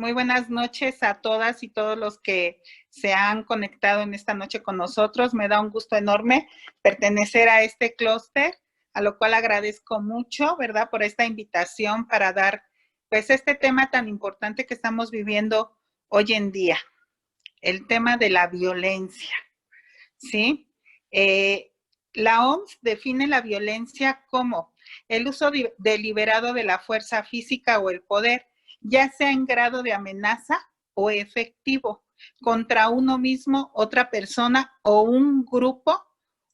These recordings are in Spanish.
Muy buenas noches a todas y todos los que se han conectado en esta noche con nosotros. Me da un gusto enorme pertenecer a este clúster, a lo cual agradezco mucho, ¿verdad?, por esta invitación para dar, pues, este tema tan importante que estamos viviendo hoy en día, el tema de la violencia, ¿sí? La OMS define la violencia como el uso deliberado de la fuerza física o el poder, ya sea en grado de amenaza o efectivo, contra uno mismo, otra persona o un grupo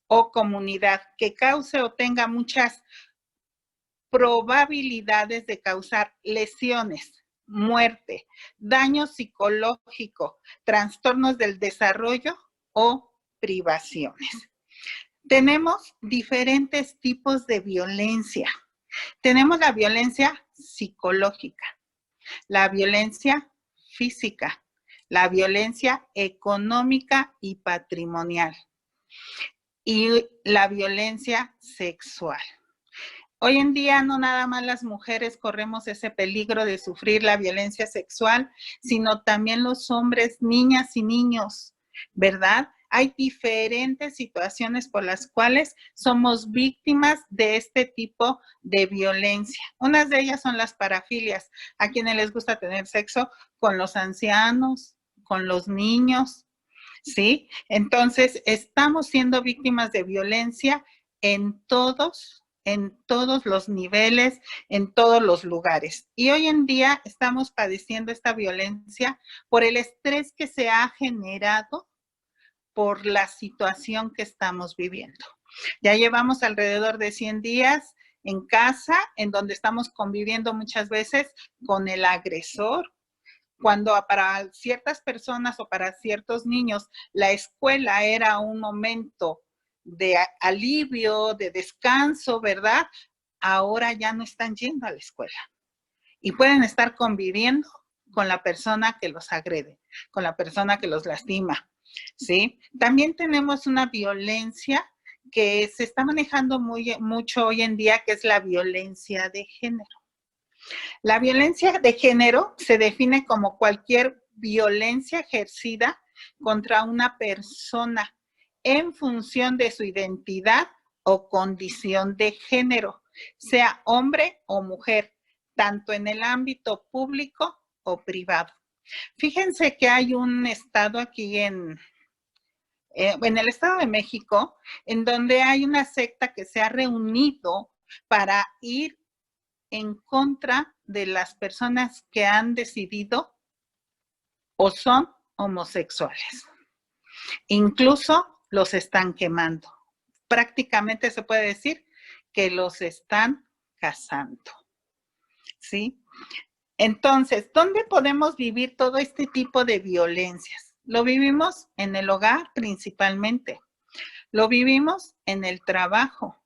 o comunidad, que cause o tenga muchas probabilidades de causar lesiones, muerte, daño psicológico, trastornos del desarrollo o privaciones. Tenemos diferentes tipos de violencia. Tenemos la violencia psicológica, la violencia física, la violencia económica y patrimonial y la violencia sexual. Hoy en día no nada más las mujeres corremos ese peligro de sufrir la violencia sexual, sino también los hombres, niñas y niños, ¿verdad? Hay diferentes situaciones por las cuales somos víctimas de este tipo de violencia. Unas de ellas son las parafilias, a quienes les gusta tener sexo con los ancianos, con los niños, ¿sí? Entonces, estamos siendo víctimas de violencia en todos los niveles, en todos los lugares. Y hoy en día estamos padeciendo esta violencia por el estrés que se ha generado por la situación que estamos viviendo. Ya llevamos alrededor de 100 días en casa, en donde estamos conviviendo muchas veces con el agresor, cuando para ciertas personas o para ciertos niños la escuela era un momento de alivio, de descanso, ¿verdad? Ahora ya no están yendo a la escuela y pueden estar conviviendo con la persona que los agrede, con la persona que los lastima, ¿sí? También tenemos una violencia que se está manejando mucho hoy en día, que es la violencia de género. La violencia de género se define como cualquier violencia ejercida contra una persona en función de su identidad o condición de género, sea hombre o mujer, tanto en el ámbito público o privado. Fíjense que hay un estado aquí en el Estado de México, en donde hay una secta que se ha reunido para ir en contra de las personas que han decidido o son homosexuales. Incluso los están quemando. Prácticamente se puede decir que los están casando, ¿sí? Entonces, ¿dónde podemos vivir todo este tipo de violencias? Lo vivimos en el hogar principalmente. Lo vivimos en el trabajo.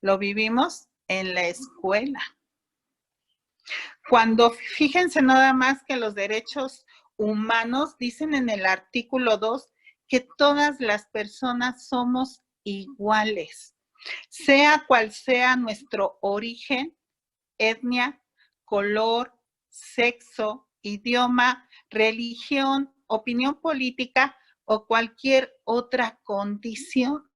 Lo vivimos en la escuela. Cuando, fíjense nada más que los derechos humanos dicen en el artículo 2 que todas las personas somos iguales, sea cual sea nuestro origen, etnia, color, sexo, idioma, religión, opinión política o cualquier otra condición.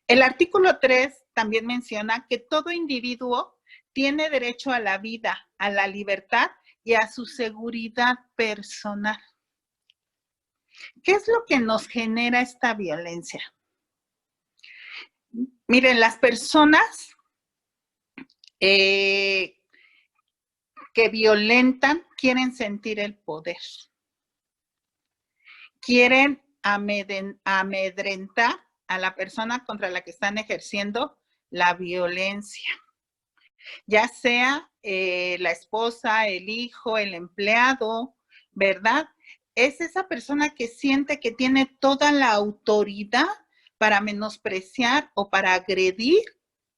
El artículo 3 también menciona que todo individuo tiene derecho a la vida, a la libertad y a su seguridad personal. ¿Qué es lo que nos genera esta violencia? Miren, las personas que violentan quieren sentir el poder, quieren amedrentar a la persona contra la que están ejerciendo la violencia, ya sea la esposa, el hijo, el empleado, ¿verdad? Es esa persona que siente que tiene toda la autoridad para menospreciar o para agredir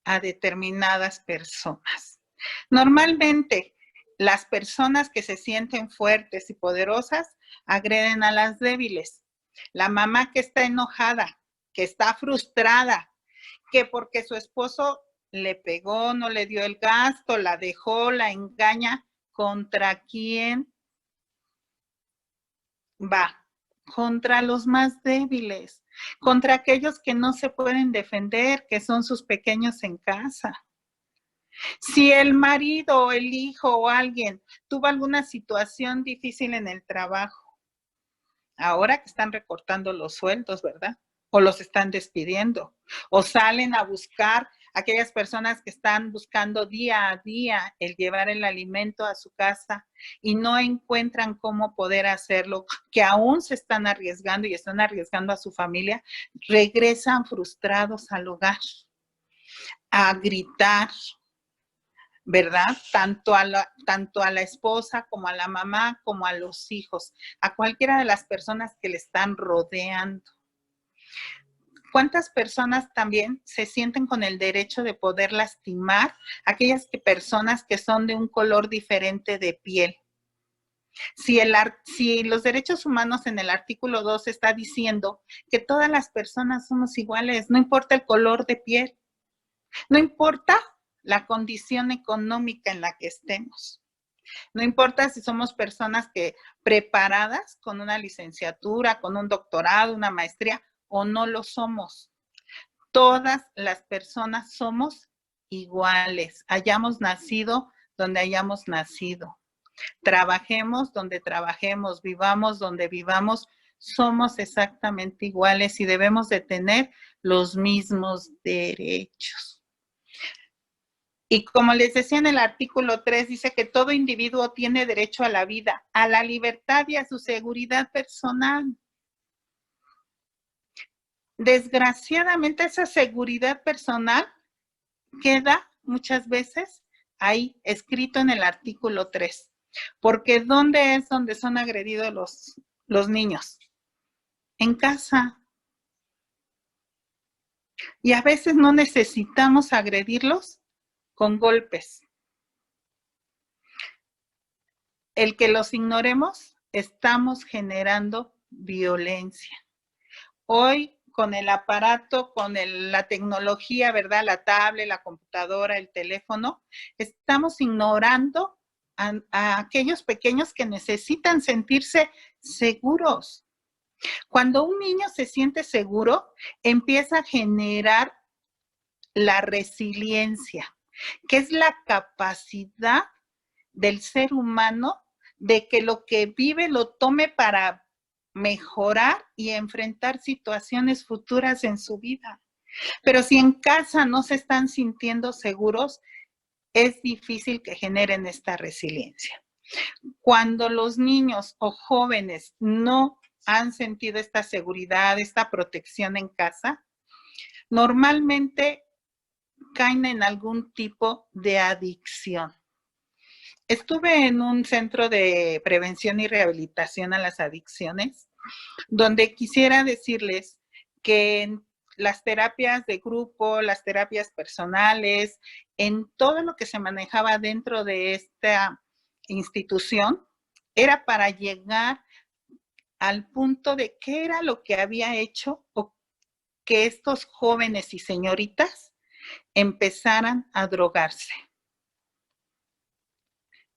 a determinadas personas. Normalmente, las personas que se sienten fuertes y poderosas agreden a las débiles. La mamá que está enojada, que está frustrada, que porque su esposo le pegó, no le dio el gasto, la dejó, la engaña, ¿contra quién va contra los más débiles, contra aquellos que no se pueden defender, que son sus pequeños en casa. Si el marido o el hijo o alguien tuvo alguna situación difícil en el trabajo, ahora que están recortando los sueldos, ¿verdad? O los están despidiendo, o salen a buscar aquellas personas que están buscando día a día el llevar el alimento a su casa y no encuentran cómo poder hacerlo, que aún se están arriesgando y están arriesgando a su familia, regresan frustrados al hogar a gritar, ¿verdad? Tanto a la esposa como a la mamá, como a los hijos, a cualquiera de las personas que le están rodeando. ¿Cuántas personas también se sienten con el derecho de poder lastimar a aquellas personas que son de un color diferente de piel? Si los derechos humanos en el artículo 2 está diciendo que todas las personas somos iguales, no importa el color de piel, no importa la condición económica en la que estemos. No importa si somos personas preparadas con una licenciatura, con un doctorado, una maestría, o no lo somos. Todas las personas somos iguales, hayamos nacido donde hayamos nacido. Trabajemos donde trabajemos, vivamos donde vivamos, somos exactamente iguales y debemos de tener los mismos derechos. Y como les decía en el artículo 3, dice que todo individuo tiene derecho a la vida, a la libertad y a su seguridad personal. Desgraciadamente, esa seguridad personal queda muchas veces ahí escrito en el artículo 3. Porque ¿dónde es donde son agredidos los niños? En casa. Y a veces no necesitamos agredirlos con golpes. El que los ignoremos, estamos generando violencia. Hoy, con el aparato, con la tecnología, ¿verdad? La tablet, la computadora, el teléfono, estamos ignorando a aquellos pequeños que necesitan sentirse seguros. Cuando un niño se siente seguro, empieza a generar la resiliencia, que es la capacidad del ser humano de que lo que vive lo tome para mejorar y enfrentar situaciones futuras en su vida. Pero si en casa no se están sintiendo seguros, es difícil que generen esta resiliencia. Cuando los niños o jóvenes no han sentido esta seguridad, esta protección en casa, normalmente caen en algún tipo de adicción. Estuve en un centro de prevención y rehabilitación a las adicciones, donde quisiera decirles que en las terapias de grupo, las terapias personales, en todo lo que se manejaba dentro de esta institución, era para llegar al punto de qué era lo que había hecho o que estos jóvenes y señoritas empezaran a drogarse.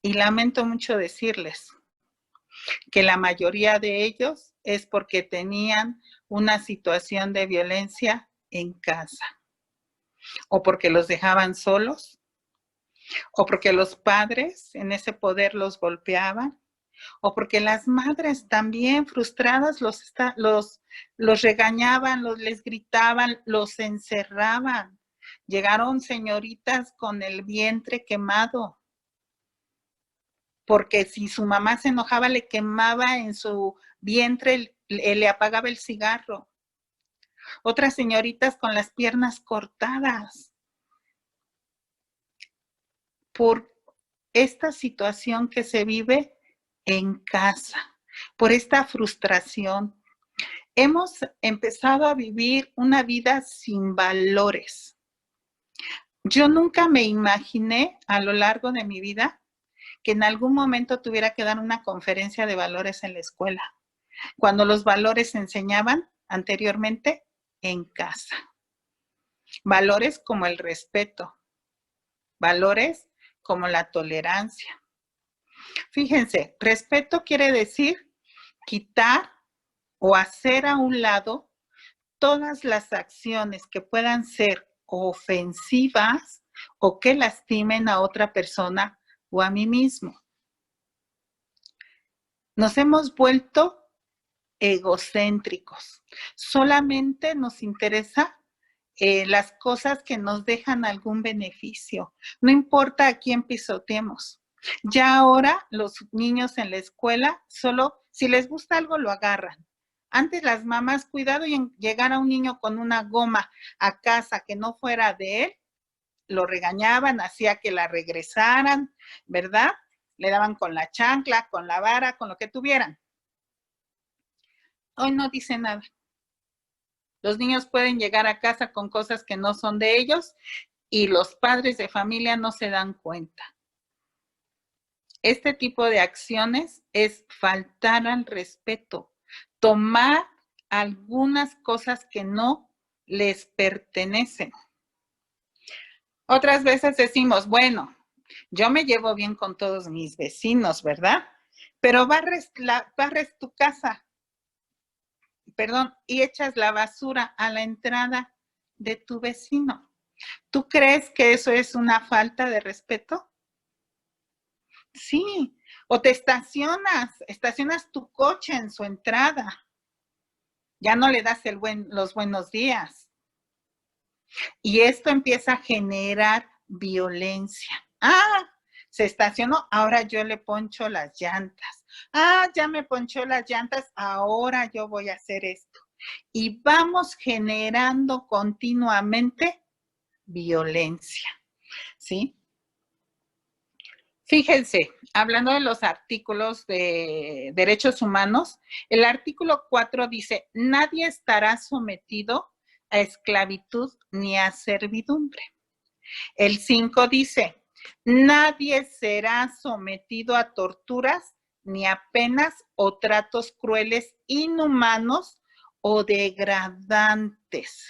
Y lamento mucho decirles que la mayoría de ellos es porque tenían una situación de violencia en casa, o porque los dejaban solos, o porque los padres en ese poder los golpeaban, o porque las madres también frustradas los regañaban, les gritaban, los encerraban. Llegaron señoritas con el vientre quemado, porque si su mamá se enojaba, le quemaba en su vientre, le apagaba el cigarro. Otras señoritas con las piernas cortadas por esta situación que se vive en casa, por esta frustración. Hemos empezado a vivir una vida sin valores. Yo nunca me imaginé a lo largo de mi vida que en algún momento tuviera que dar una conferencia de valores en la escuela, cuando los valores se enseñaban anteriormente en casa. Valores como el respeto, valores como la tolerancia. Fíjense, respeto quiere decir quitar o hacer a un lado todas las acciones que puedan ser ofensivas o que lastimen a otra persona o a mí mismo. Nos hemos vuelto egocéntricos. Solamente nos interesa las cosas que nos dejan algún beneficio. No importa a quién pisoteemos. Ya ahora los niños en la escuela, solo si les gusta algo lo agarran. Antes las mamás, cuidado y en llegar a un niño con una goma a casa que no fuera de él, lo regañaban, hacía que la regresaran, ¿verdad? Le daban con la chancla, con la vara, con lo que tuvieran. Hoy no dice nada. Los niños pueden llegar a casa con cosas que no son de ellos y los padres de familia no se dan cuenta. Este tipo de acciones es faltar al respeto, tomar algunas cosas que no les pertenecen. Otras veces decimos, bueno, yo me llevo bien con todos mis vecinos, ¿verdad? Pero barres tu casa, perdón, y echas la basura a la entrada de tu vecino. ¿Tú crees que eso es una falta de respeto? Sí, o te estacionas tu coche en su entrada. Ya no le das los buenos días. Y esto empieza a generar violencia. Ah, se estacionó, ahora yo le poncho las llantas. Ah, ya me ponchó las llantas, ahora yo voy a hacer esto. Y vamos generando continuamente violencia, ¿sí? Fíjense, hablando de los artículos de derechos humanos, el artículo 4 dice, nadie estará sometido a esclavitud ni a servidumbre. El 5 dice, nadie será sometido a torturas ni a penas o tratos crueles, inhumanos o degradantes.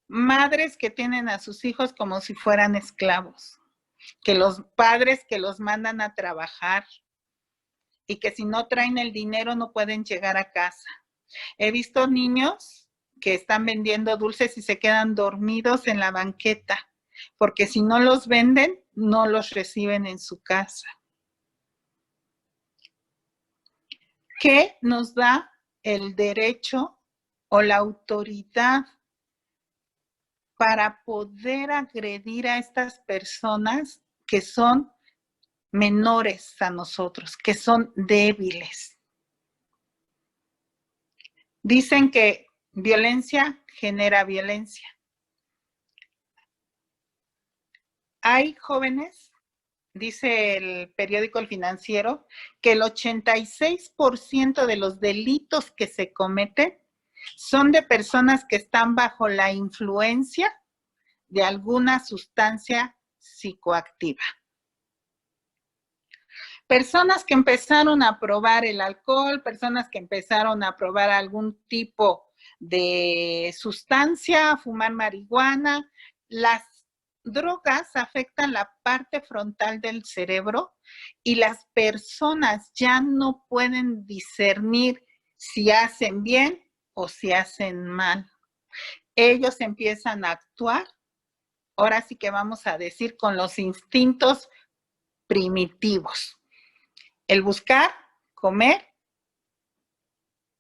Madres que tienen a sus hijos como si fueran esclavos, que los padres que los mandan a trabajar y que si no traen el dinero no pueden llegar a casa. He visto niños que están vendiendo dulces y se quedan dormidos en la banqueta, porque si no los venden, no los reciben en su casa. ¿Qué nos da el derecho o la autoridad para poder agredir a estas personas que son menores a nosotros, que son débiles? Dicen que violencia genera violencia. Hay jóvenes, dice el periódico El Financiero, que el 86% de los delitos que se cometen son de personas que están bajo la influencia de alguna sustancia psicoactiva. Personas que empezaron a probar el alcohol, personas que empezaron a probar algún tipo de sustancia, fumar marihuana. Las drogas afectan la parte frontal del cerebro y las personas ya no pueden discernir si hacen bien o si hacen mal. Ellos empiezan a actuar, ahora sí que vamos a decir, con los instintos primitivos. El buscar, comer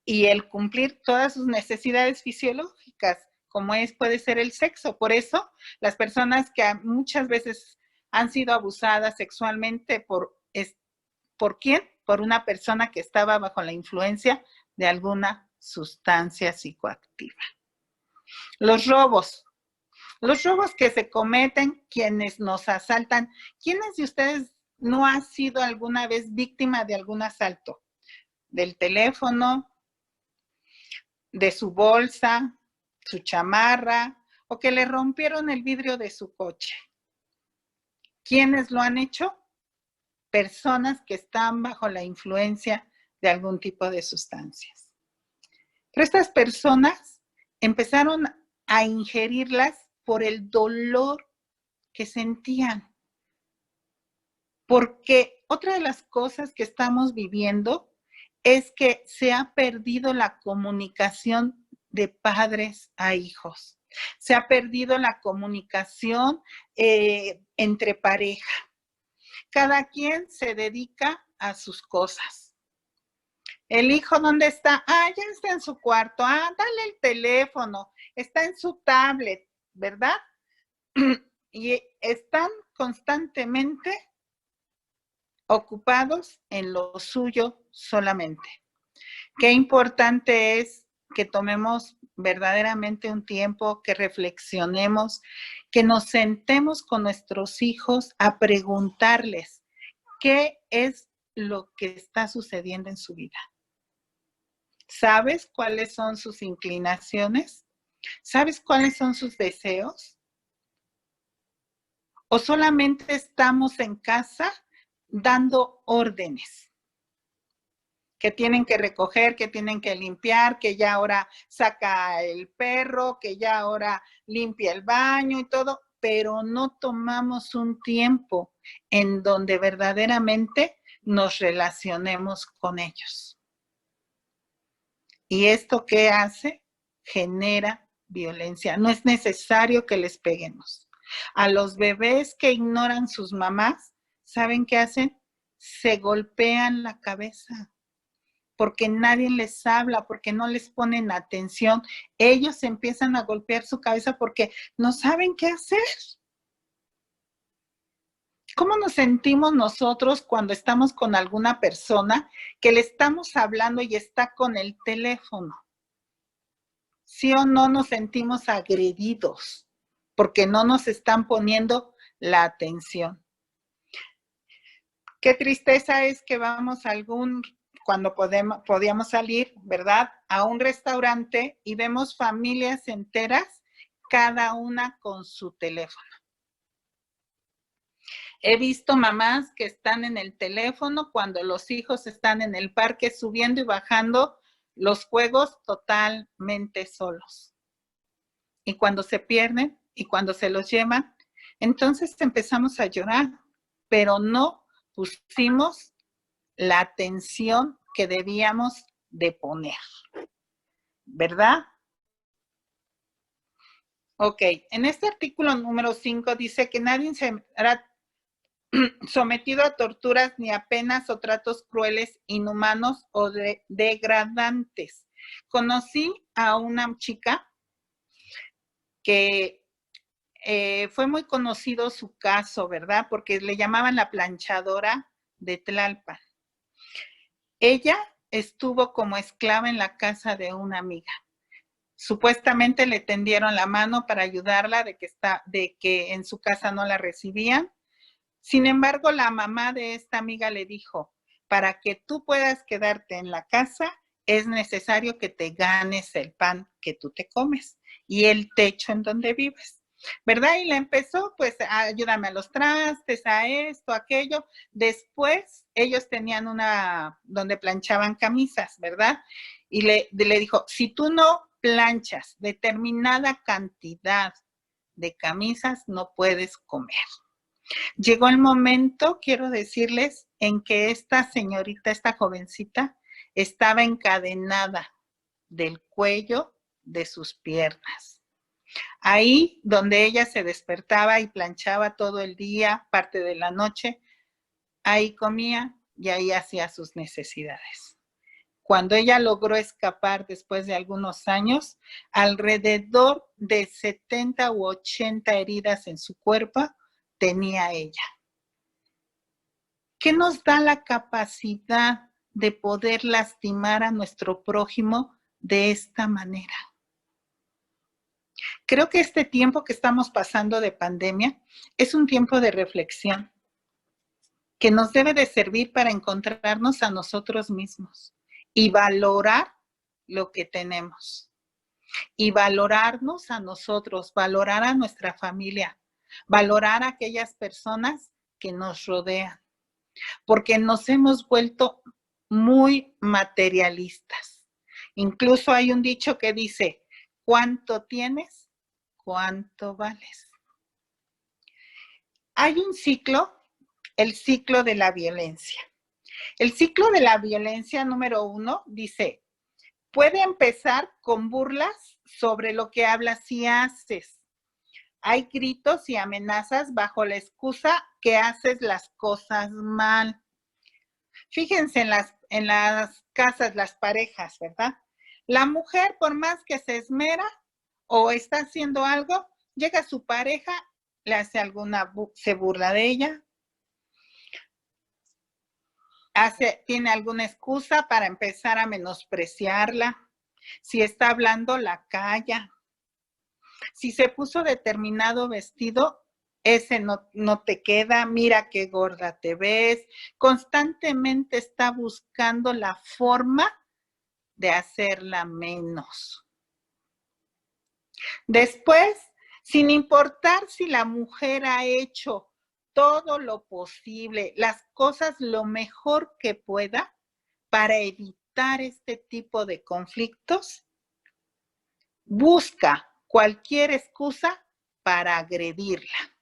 y el cumplir todas sus necesidades fisiológicas, como puede ser el sexo. Por eso, las personas que muchas veces han sido abusadas sexualmente ¿por quién? Por una persona que estaba bajo la influencia de alguna sustancia psicoactiva. Los robos que se cometen, quienes nos asaltan. ¿Quiénes de ustedes no ha sido alguna vez víctima de algún asalto? Del teléfono, de su bolsa, su chamarra, o que le rompieron el vidrio de su coche. ¿Quiénes lo han hecho? Personas que están bajo la influencia de algún tipo de sustancias. Pero estas personas empezaron a ingerirlas por el dolor que sentían. Porque otra de las cosas que estamos viviendo es que se ha perdido la comunicación de padres a hijos. Se ha perdido la comunicación entre pareja. Cada quien se dedica a sus cosas. El hijo, ¿dónde está? Ah, ya está en su cuarto. Ah, dale el teléfono. Está en su tablet, ¿verdad? Y están constantemente ocupados en lo suyo solamente. Qué importante es que tomemos verdaderamente un tiempo, que reflexionemos, que nos sentemos con nuestros hijos a preguntarles qué es lo que está sucediendo en su vida. ¿Sabes cuáles son sus inclinaciones? ¿Sabes cuáles son sus deseos? ¿O solamente estamos en casa dando órdenes? Que tienen que recoger, que tienen que limpiar, que ya ahora saca el perro, que ya ahora limpia el baño y todo, pero no tomamos un tiempo en donde verdaderamente nos relacionemos con ellos. ¿Y esto qué hace? Genera violencia. No es necesario que les peguemos. A los bebés que ignoran sus mamás, ¿saben qué hacen? Se golpean la cabeza porque nadie les habla, porque no les ponen atención. Ellos empiezan a golpear su cabeza porque no saben qué hacer. ¿Cómo nos sentimos nosotros cuando estamos con alguna persona que le estamos hablando y está con el teléfono? ¿Sí o no nos sentimos agredidos porque no nos están poniendo la atención? Qué tristeza es que vamos a cuando podíamos salir, ¿verdad? A un restaurante y vemos familias enteras, cada una con su teléfono. He visto mamás que están en el teléfono cuando los hijos están en el parque subiendo y bajando los juegos totalmente solos. Y cuando se pierden y cuando se los llevan, entonces empezamos a llorar, pero no pusimos la atención que debíamos de poner, ¿verdad? Ok, en este artículo número 5 dice que nadie será sometido a torturas ni a penas o tratos crueles, inhumanos o degradantes. Conocí a una chica que fue muy conocido su caso, ¿verdad? Porque le llamaban la planchadora de Tlalpan. Ella estuvo como esclava en la casa de una amiga. Supuestamente le tendieron la mano para ayudarla de que en su casa no la recibían. Sin embargo, la mamá de esta amiga le dijo, para que tú puedas quedarte en la casa, es necesario que te ganes el pan que tú te comes y el techo en donde vives, ¿verdad? Y le empezó, pues, ayúdame a los trastes, a esto, a aquello. Después, ellos tenían donde planchaban camisas, ¿verdad? Y le dijo, si tú no planchas determinada cantidad de camisas, no puedes comer. Llegó el momento, quiero decirles, en que esta señorita, esta jovencita, estaba encadenada del cuello de sus piernas. Ahí donde ella se despertaba y planchaba todo el día, parte de la noche, ahí comía y ahí hacía sus necesidades. Cuando ella logró escapar después de algunos años, alrededor de 70 u 80 heridas en su cuerpo tenía ella. ¿Qué nos da la capacidad de poder lastimar a nuestro prójimo de esta manera? Creo que este tiempo que estamos pasando de pandemia es un tiempo de reflexión que nos debe de servir para encontrarnos a nosotros mismos y valorar lo que tenemos. Y valorarnos a nosotros, valorar a nuestra familia, valorar a aquellas personas que nos rodean. Porque nos hemos vuelto muy materialistas. Incluso hay un dicho que dice, ¿cuánto tienes? ¿Cuánto vales? Hay un ciclo, el ciclo de la violencia. El ciclo de la violencia número 1 dice, puede empezar con burlas sobre lo que hablas y haces. Hay gritos y amenazas bajo la excusa que haces las cosas mal. Fíjense en las casas, las parejas, ¿verdad? La mujer, por más que se esmera o está haciendo algo, llega su pareja, le hace se burla de ella, tiene alguna excusa para empezar a menospreciarla. Si está hablando, la calla. Si se puso determinado vestido, ese no te queda, mira qué gorda te ves. Constantemente está buscando la forma de hacerla menos. Después, sin importar si la mujer ha hecho todo lo posible, las cosas lo mejor que pueda para evitar este tipo de conflictos, busca cualquier excusa para agredirla.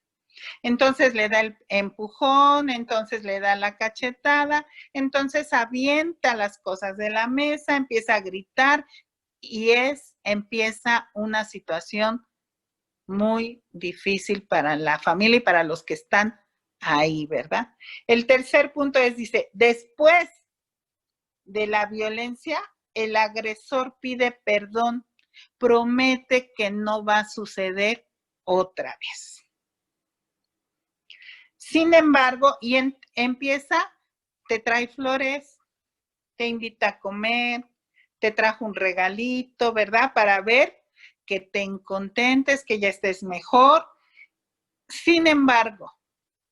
Entonces le da el empujón, entonces le da la cachetada, entonces avienta las cosas de la mesa, empieza a gritar y empieza una situación muy difícil para la familia y para los que están ahí, ¿verdad? El tercer punto dice, después de la violencia, el agresor pide perdón, promete que no va a suceder otra vez. Sin embargo, empieza, te trae flores, te invita a comer, te trajo un regalito, ¿verdad? Para ver que te contentes, que ya estés mejor. Sin embargo,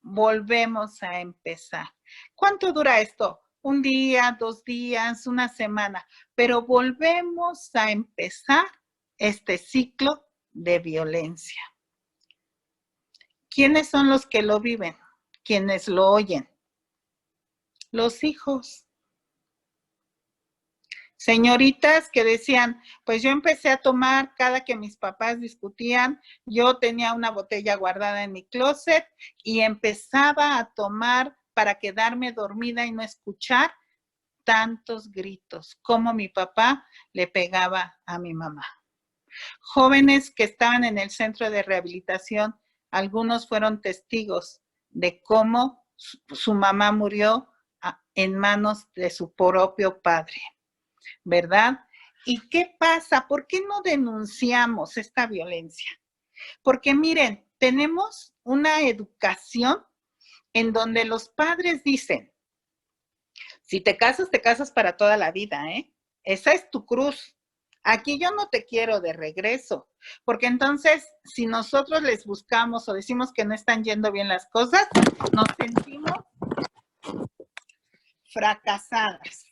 volvemos a empezar. ¿Cuánto dura esto? Un día, 2 días, una semana, pero volvemos a empezar este ciclo de violencia. ¿Quiénes son los que lo viven? ¿Quiénes lo oyen? Los hijos. Señoritas que decían, pues yo empecé a tomar cada que mis papás discutían, yo tenía una botella guardada en mi closet y empezaba a tomar para quedarme dormida y no escuchar tantos gritos, como mi papá le pegaba a mi mamá. Jóvenes que estaban en el centro de rehabilitación, algunos fueron testigos de cómo su mamá murió en manos de su propio padre, ¿verdad? ¿Y qué pasa? ¿Por qué no denunciamos esta violencia? Porque miren, tenemos una educación en donde los padres dicen, si te casas para toda la vida, ¿eh? Esa es tu cruz. Aquí yo no te quiero de regreso, porque entonces si nosotros les buscamos o decimos que no están yendo bien las cosas, nos sentimos fracasadas,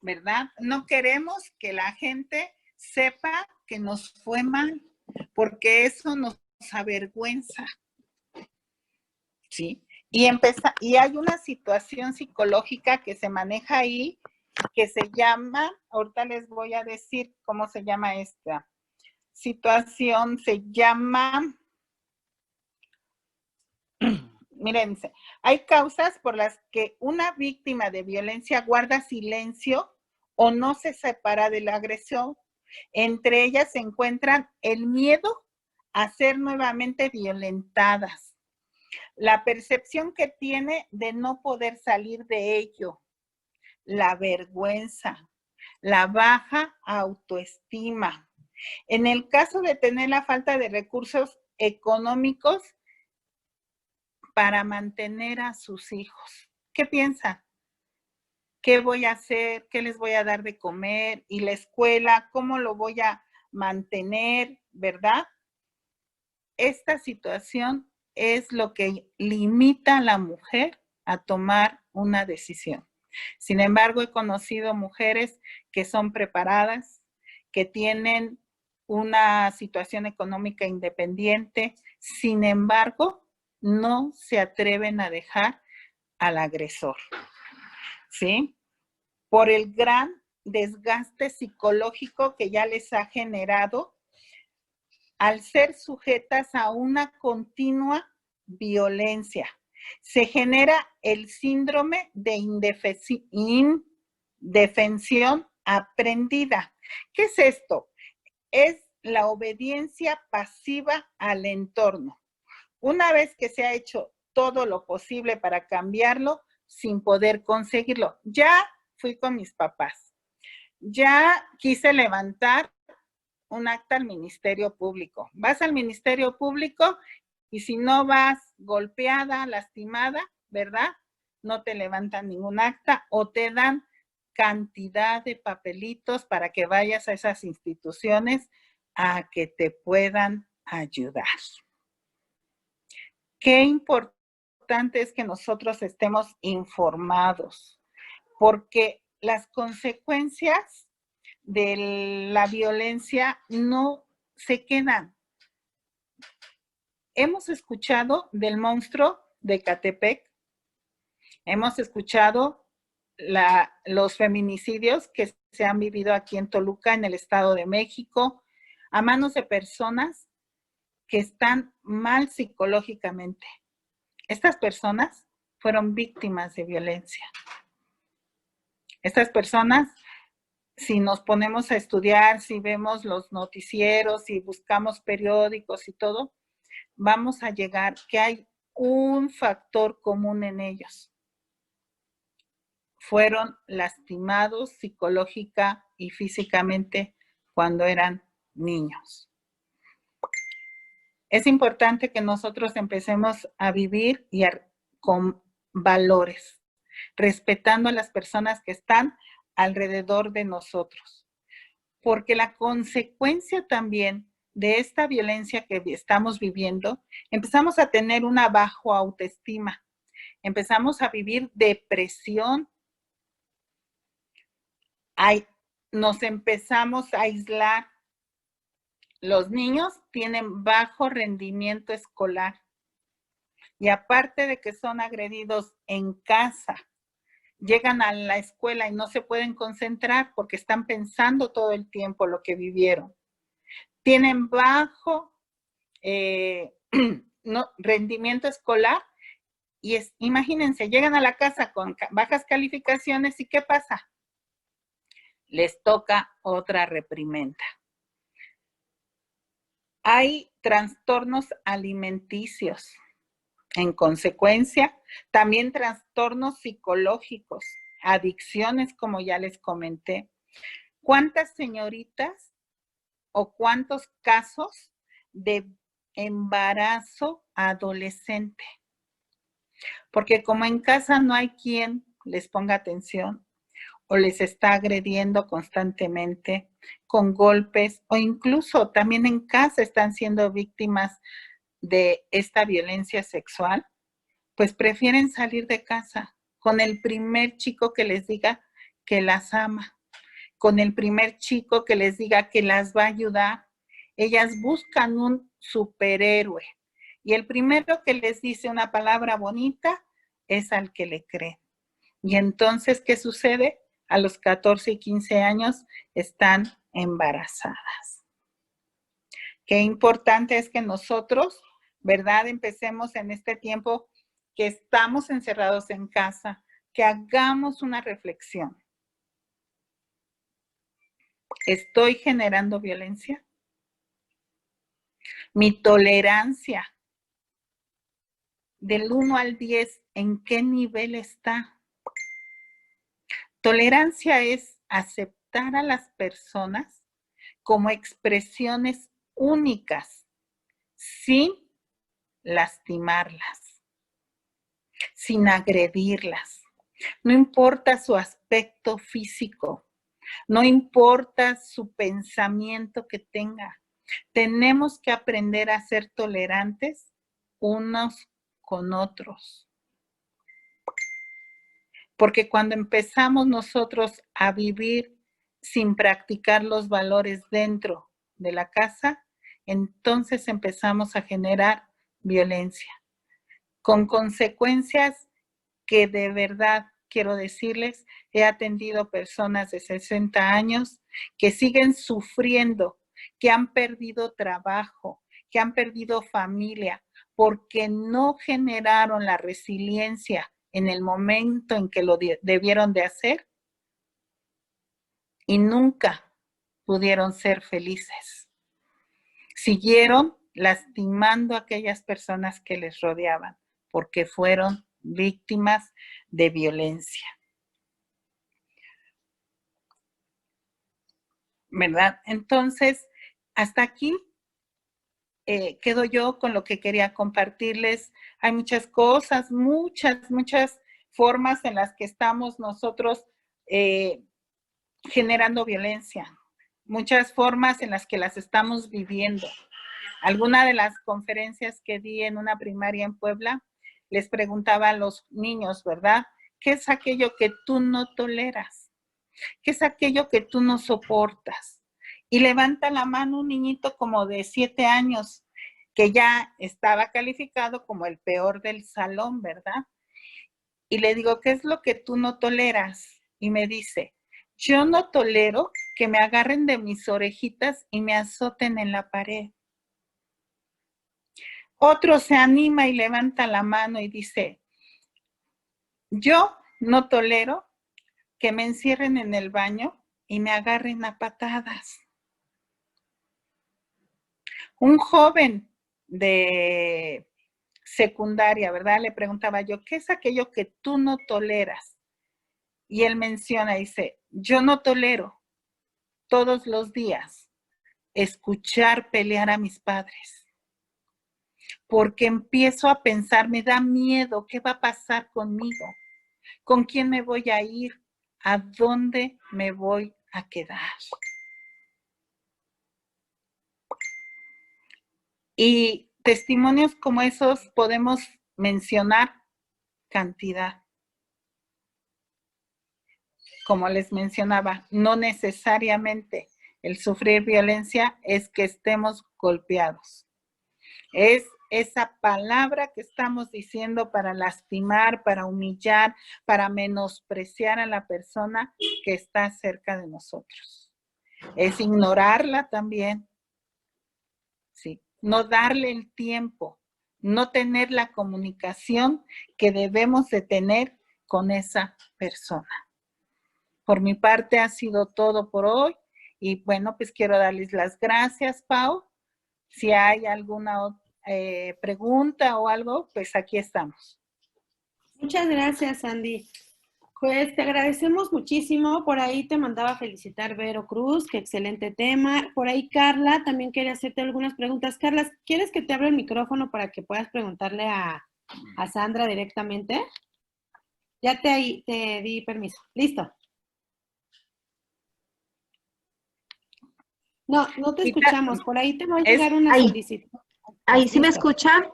¿verdad? No queremos que la gente sepa que nos fue mal, porque eso nos avergüenza, ¿sí? Y hay una situación psicológica que se maneja ahí, que se llama, ahorita les voy a decir cómo se llama esta situación, se llama, miren, hay causas por las que una víctima de violencia guarda silencio o no se separa de la agresión. Entre ellas se encuentran el miedo a ser nuevamente violentadas, la percepción que tiene de no poder salir de ello, la vergüenza, la baja autoestima. En el caso de tener la falta de recursos económicos para mantener a sus hijos. ¿Qué piensan? ¿Qué voy a hacer? ¿Qué les voy a dar de comer? ¿Y la escuela? ¿Cómo lo voy a mantener? ¿Verdad? Esta situación es lo que limita a la mujer a tomar una decisión. Sin embargo, he conocido mujeres que son preparadas, que tienen una situación económica independiente, sin embargo, no se atreven a dejar al agresor, ¿sí? Por el gran desgaste psicológico que ya les ha generado al ser sujetas a una continua violencia. Se genera el síndrome de indefensión aprendida. ¿Qué es esto? Es la obediencia pasiva al entorno. Una vez que se ha hecho todo lo posible para cambiarlo, sin poder conseguirlo. Ya fui con mis papás. Ya quise levantar un acta al Ministerio Público. Vas al Ministerio Público y si no vas golpeada, lastimada, ¿verdad? No te levantan ningún acta o te dan cantidad de papelitos para que vayas a esas instituciones a que te puedan ayudar. Qué importante es que nosotros estemos informados, porque las consecuencias de la violencia no se quedan. Hemos escuchado del monstruo de Ecatepec, hemos escuchado los feminicidios que se han vivido aquí en Toluca, en el Estado de México, a manos de personas que están mal psicológicamente. Estas personas fueron víctimas de violencia. Estas personas, si nos ponemos a estudiar, si vemos los noticieros, si buscamos periódicos y todo, vamos a llegar que hay un factor común en ellos. Fueron lastimados psicológica y físicamente cuando eran niños. Es importante que nosotros empecemos a vivir con valores, respetando a las personas que están alrededor de nosotros. Porque la consecuencia también de esta violencia que estamos viviendo, empezamos a tener una baja autoestima, empezamos a vivir depresión, nos empezamos a aislar. Los niños tienen bajo rendimiento escolar y aparte de que son agredidos en casa, llegan a la escuela y no se pueden concentrar porque están pensando todo el tiempo lo que vivieron. Tienen bajo rendimiento escolar y imagínense, llegan a la casa con bajas calificaciones y ¿qué pasa? Les toca otra reprimenda. Hay trastornos alimenticios. En consecuencia, también trastornos psicológicos, adicciones, como ya les comenté. ¿Cuántas señoritas o cuántos casos de embarazo adolescente? Porque como en casa no hay quien les ponga atención o les está agrediendo constantemente con golpes o incluso también en casa están siendo víctimas de esta violencia sexual, pues prefieren salir de casa con el primer chico que les diga que las ama, con el primer chico que les diga que las va a ayudar. Ellas buscan un superhéroe y el primero que les dice una palabra bonita es al que le creen. Y entonces, ¿qué sucede? A los 14 y 15 años están embarazadas. Qué importante es que nosotros, ¿verdad? Empecemos en este tiempo que estamos encerrados en casa, que hagamos una reflexión. ¿Estoy generando violencia? Mi tolerancia del 1 al 10, ¿en qué nivel está? Tolerancia es aceptar a las personas como expresiones únicas, sin lastimarlas, sin agredirlas. No importa su aspecto físico, no importa su pensamiento que tenga. Tenemos que aprender a ser tolerantes unos con otros. Porque cuando empezamos nosotros a vivir sin practicar los valores dentro de la casa, entonces empezamos a generar violencia, con consecuencias que de verdad quiero decirles, he atendido personas de 60 años que siguen sufriendo, que han perdido trabajo, que han perdido familia porque no generaron la resiliencia en el momento en que lo debieron de hacer y nunca pudieron ser felices. Siguieron lastimando a aquellas personas que les rodeaban porque fueron víctimas de violencia. ¿Verdad? Entonces, hasta aquí quedo yo con lo que quería compartirles. Hay muchas cosas, muchas formas en las que estamos nosotros generando violencia, muchas formas en las que las estamos viviendo. Alguna de las conferencias que di en una primaria en Puebla, les preguntaba a los niños, ¿verdad? ¿Qué es aquello que tú no toleras? ¿Qué es aquello que tú no soportas? Y levanta la mano un niñito como de 7 años, que ya estaba calificado como el peor del salón, ¿verdad? Y le digo, ¿qué es lo que tú no toleras? Y me dice, yo no tolero que me agarren de mis orejitas y me azoten en la pared. Otro se anima y levanta la mano y dice, yo no tolero que me encierren en el baño y me agarren a patadas. Un joven de secundaria, ¿verdad? Le preguntaba yo, ¿qué es aquello que tú no toleras? Y él menciona, dice, yo no tolero todos los días escuchar pelear a mis padres, porque empiezo a pensar, me da miedo, ¿qué va a pasar conmigo? ¿Con quién me voy a ir? ¿A dónde me voy a quedar? Y testimonios como esos podemos mencionar cantidad. Como les mencionaba, no necesariamente el sufrir violencia es que estemos golpeados. Es esa palabra que estamos diciendo para lastimar, para humillar, para menospreciar a la persona que está cerca de nosotros. Es ignorarla también, ¿sí? No darle el tiempo, no tener la comunicación que debemos de tener con esa persona. Por mi parte ha sido todo por hoy y bueno, pues quiero darles las gracias, Pau. Si hay alguna pregunta o algo, pues aquí estamos. Muchas gracias, Sandy. Pues te agradecemos muchísimo. Por ahí te mandaba felicitar Vero Cruz, qué excelente tema. Por ahí Carla también quería hacerte algunas preguntas. Carla, ¿quieres que te abra el micrófono para que puedas preguntarle a Sandra directamente? Ya te di permiso. Listo. No te escuchamos. Por ahí te va a llegar una solicitud. Ahí sí me escuchan.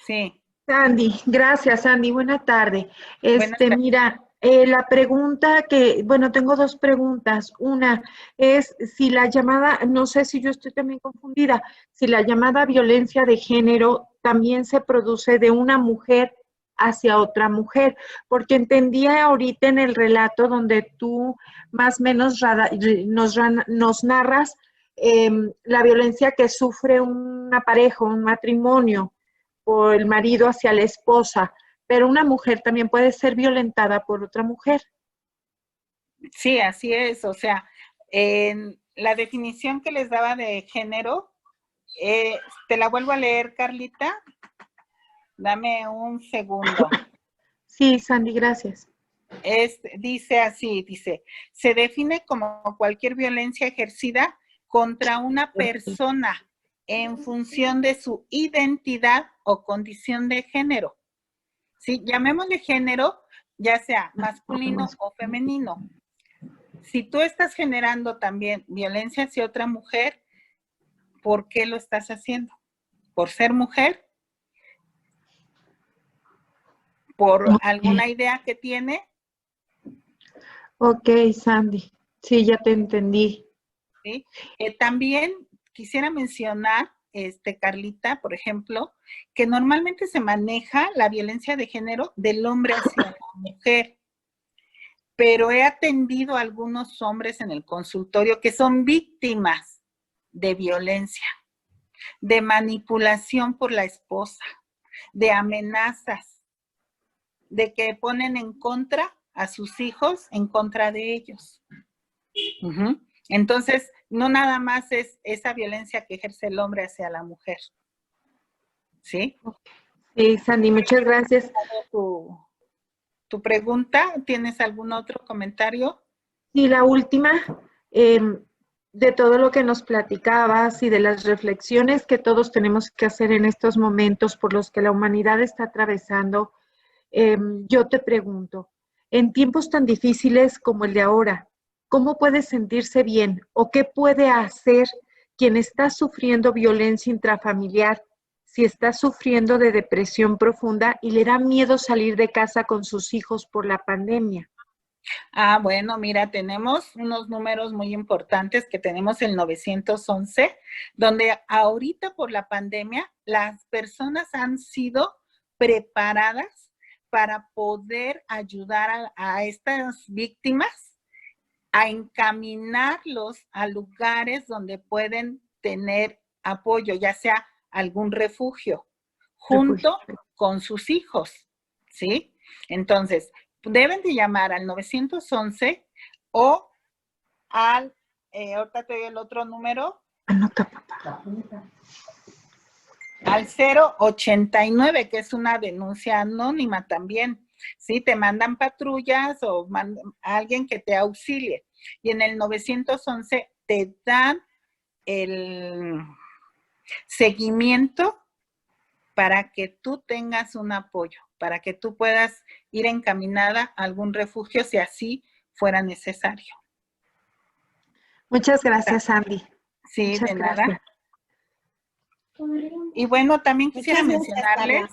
Sí. Sandy, gracias, Sandy. Buena tarde. Buenas tardes. Mira, la pregunta bueno, tengo dos preguntas. Una es si la llamada, no sé si yo estoy también confundida, si la llamada violencia de género también se produce de una mujer hacia otra mujer, porque entendía ahorita en el relato donde tú más o menos nos narras la violencia que sufre una pareja, un matrimonio, por el marido hacia la esposa, pero una mujer también puede ser violentada por otra mujer. Sí, así es. O sea, en la definición que les daba de género, te la vuelvo a leer, Carlita. Dame un segundo. Sí, Sandy, gracias. Dice así, se define como cualquier violencia ejercida contra una persona en función de su identidad o condición de género. ¿Sí? Llamémosle género, ya sea masculino o femenino. Si tú estás generando también violencia hacia otra mujer, ¿por qué lo estás haciendo? ¿Por ser mujer? ¿Por alguna idea que tiene? Ok, Sandy. Sí, ya te entendí. ¿Sí? También quisiera mencionar, Carlita, por ejemplo, que normalmente se maneja la violencia de género del hombre hacia la mujer, pero he atendido a algunos hombres en el consultorio que son víctimas de violencia. de manipulación por la esposa, de amenazas, de que ponen en contra a sus hijos, en contra de ellos. Entonces, no nada más es esa violencia que ejerce el hombre hacia la mujer. ¿Sí? Sí, Sandy, muchas gracias. ¿Tu pregunta? ¿Tienes algún otro comentario? Y la última, de todo lo que nos platicabas y de las reflexiones que todos tenemos que hacer en estos momentos por los que la humanidad está atravesando, yo te pregunto, en tiempos tan difíciles como el de ahora, ¿cómo puede sentirse bien o qué puede hacer quien está sufriendo violencia intrafamiliar si está sufriendo de depresión profunda y le da miedo salir de casa con sus hijos por la pandemia? Bueno, mira, tenemos unos números muy importantes que tenemos el 911, donde ahorita por la pandemia las personas han sido preparadas para poder ayudar a estas víctimas a encaminarlos a lugares donde pueden tener apoyo, ya sea algún refugio, junto con sus hijos, ¿sí? Entonces, deben de llamar al 911 o al, ahorita te doy el otro número. Anota, papá. Al 089, que es una denuncia anónima también, ¿sí? Te mandan patrullas o a alguien que te auxilie. Y en el 911 te dan el seguimiento para que tú tengas un apoyo, para que tú puedas ir encaminada a algún refugio si así fuera necesario. Muchas gracias, Sandy. Sí, muchas de gracias. nada. Y bueno, también quisiera mencionarles,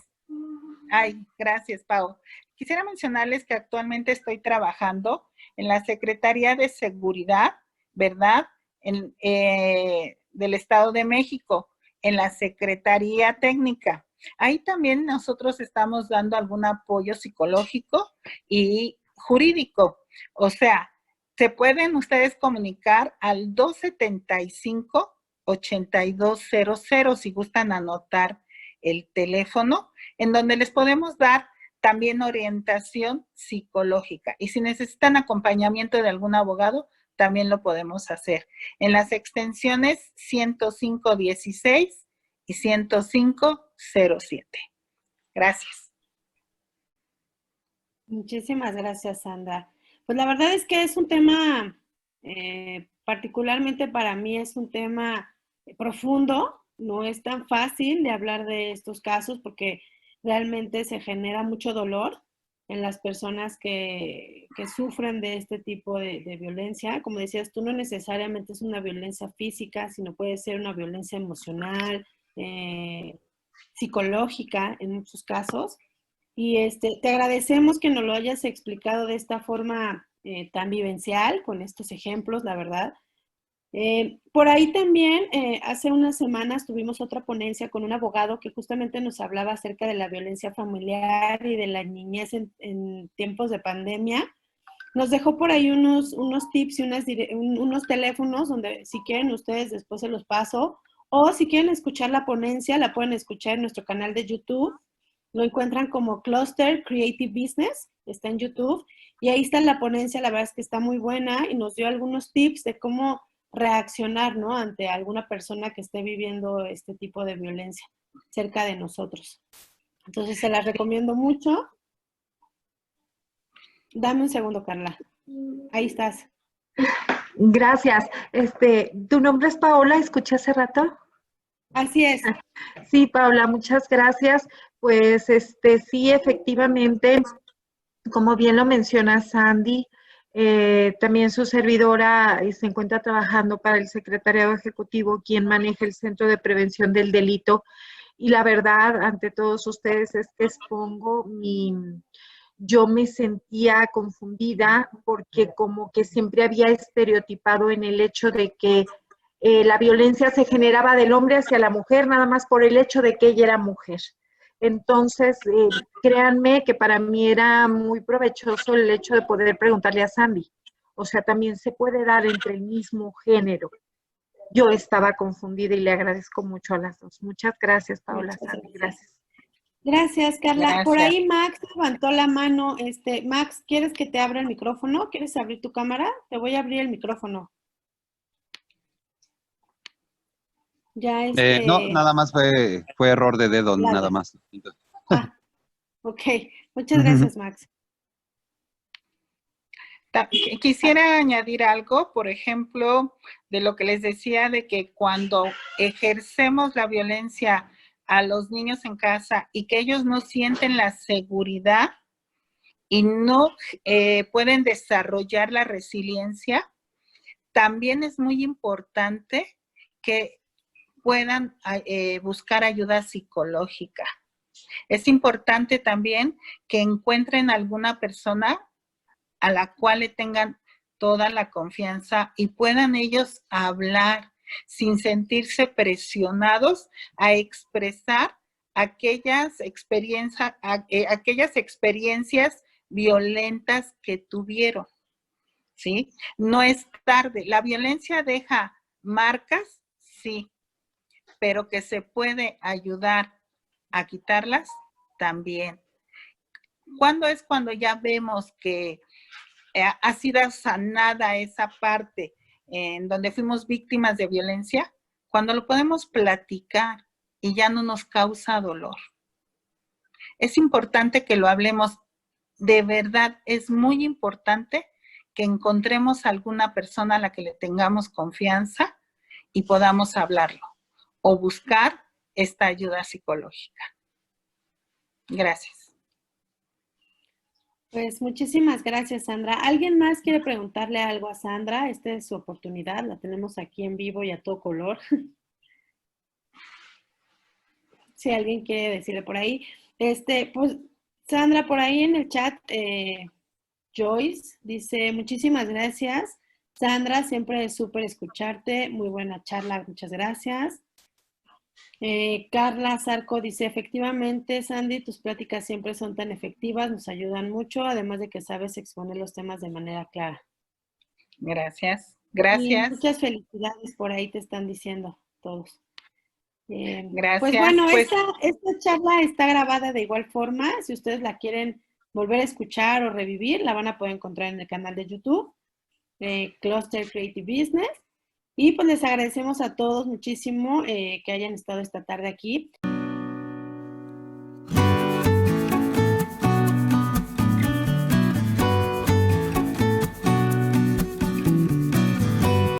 gracias, Pau. Quisiera mencionarles que actualmente estoy trabajando en la Secretaría de Seguridad, ¿verdad? Del Estado de México, en la Secretaría Técnica. Ahí también nosotros estamos dando algún apoyo psicológico y jurídico. O sea, se pueden ustedes comunicar al 275-8200 si gustan anotar el teléfono, en donde les podemos dar también orientación psicológica. Y si necesitan acompañamiento de algún abogado, también lo podemos hacer. En las extensiones 105-16 y 105-07. Gracias. Muchísimas gracias, Sandra. Pues la verdad es que es un tema, particularmente para mí es un tema profundo. No es tan fácil de hablar de estos casos porque realmente se genera mucho dolor en las personas que sufren de este tipo de violencia. Como decías tú, no necesariamente es una violencia física, sino puede ser una violencia emocional, psicológica en muchos casos. Y te agradecemos que nos lo hayas explicado de esta forma tan vivencial, con estos ejemplos, la verdad. Por ahí también, hace unas semanas tuvimos otra ponencia con un abogado que justamente nos hablaba acerca de la violencia familiar y de la niñez en tiempos de pandemia. Nos dejó por ahí unos tips y unos teléfonos donde si quieren ustedes después se los paso, o si quieren escuchar la ponencia, la pueden escuchar en nuestro canal de YouTube. Lo encuentran como Cluster Creative Business, está en YouTube, y ahí está la ponencia, la verdad es que está muy buena y nos dio algunos tips de cómo reaccionar, ¿no?, ante alguna persona que esté viviendo este tipo de violencia cerca de nosotros. Entonces, se las recomiendo mucho. Dame un segundo, Carla. Ahí estás. Gracias. ¿Tu nombre es Paola? ¿Escuché hace rato? Así es. Sí, Paola, muchas gracias. Pues, sí, efectivamente, como bien lo menciona Sandy, también su servidora se encuentra trabajando para el Secretariado Ejecutivo, quien maneja el Centro de Prevención del Delito. Y la verdad, ante todos ustedes, es que yo me sentía confundida porque como que siempre había estereotipado en el hecho de que la violencia se generaba del hombre hacia la mujer, nada más por el hecho de que ella era mujer. Entonces, créanme que para mí era muy provechoso el hecho de poder preguntarle a Sandy. O sea, también se puede dar entre el mismo género. yo estaba confundida y le agradezco mucho a las dos. Muchas gracias, Paola. Muchas Sandy, gracias. gracias. Gracias, Carla. Por Gracias. ahí Max levantó la mano. Max, ¿quieres que te abra el micrófono? ¿Quieres abrir tu cámara? Te voy a abrir el micrófono. Ya No, nada más fue error de dedo, nada Claro. más. Ah, ok. Muchas gracias, Max. Quisiera añadir algo, por ejemplo, de lo que les decía de que cuando ejercemos la violencia a los niños en casa y que ellos no sienten la seguridad y no pueden desarrollar la resiliencia, también es muy importante que puedan buscar ayuda psicológica. Es importante también que encuentren alguna persona a la cual le tengan toda la confianza y puedan ellos hablar sin sentirse presionados a expresar aquellas experiencias violentas que tuvieron, ¿sí? No es tarde. La violencia deja marcas, sí, pero que se puede ayudar a quitarlas también. ¿Cuándo es cuando ya vemos que ha sido sanada esa parte en donde fuimos víctimas de violencia? Cuando lo podemos platicar y ya no nos causa dolor. Es importante que lo hablemos. De verdad, es muy importante que encontremos alguna persona a la que le tengamos confianza y podamos hablarlo o buscar esta ayuda psicológica. Gracias. Pues muchísimas gracias, Sandra. ¿Alguien más quiere preguntarle algo a Sandra? Esta es su oportunidad, la tenemos aquí en vivo y a todo color. Si alguien quiere decirle por ahí. Pues, Sandra, por ahí en el chat, Joyce dice, muchísimas gracias. Sandra, siempre es súper escucharte. Muy buena charla, muchas gracias. Carla Zarco dice, efectivamente, Sandy, tus pláticas siempre son tan efectivas, nos ayudan mucho, además de que sabes exponer los temas de manera clara. Gracias. Y Gracias. muchas felicidades por ahí te están diciendo todos. Gracias. Pues bueno, esta charla está grabada de igual forma. Si ustedes la quieren volver a escuchar o revivir, la van a poder encontrar en el canal de YouTube, Cluster Creative Business. Y pues les agradecemos a todos muchísimo que hayan estado esta tarde aquí.